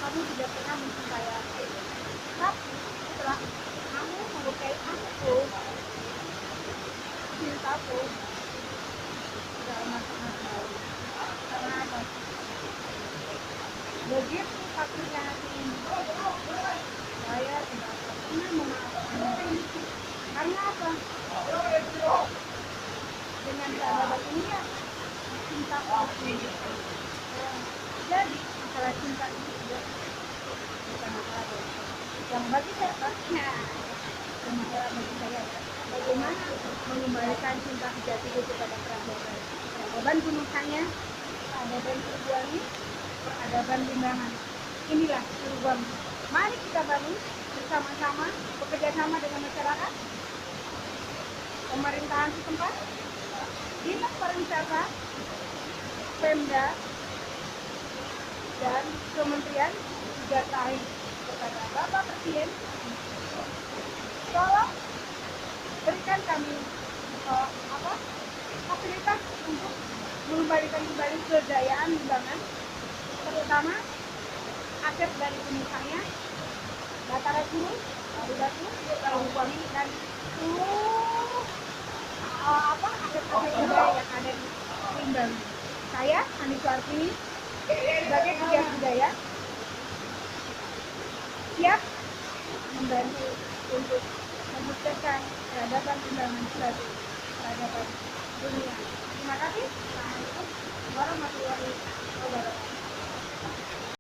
kamu tidak pernah mencintai aku. Tapi setelah kamu melukai aku, cintaku tidak akan baik. Karena apa? Begitu sakitnya hati ini, saya tidak akan pernah memaafkan. Karena apa? Dengan sahabat ini ya cinta aku. Jadi masalah cinta itu juga bukan masalah dosa. Yang bagi saya, masalah bagi saya ya, bagaimana mengembalikan cinta sejati itu kepada peradaban. Peradaban gunung hanya, peradaban perjuangan, peradaban limbangan. Inilah perubahan. Mari kita bangun bersama-sama, bekerja sama dengan masyarakat, pemerintahan setempat, dinas pariwisata, Pemda, dan kementerian juga terakhir kepada Bapak Presiden, tolong berikan kami fasilitas untuk mengembalikan kembali kejayaan limbangan, terutama aset dari pemisahnya, Batara Guru, Batu, Wangi, dan seluruh aset-aset budaya yang ada di Limbangan. Saya, Andi Suartini, sebagai pegiat budaya, siap membantu untuk menciptakan peradaban Limbangan sebagai peradaban dunia. Terima kasih. Assalamualaikum warahmatullahi wabarakatuh.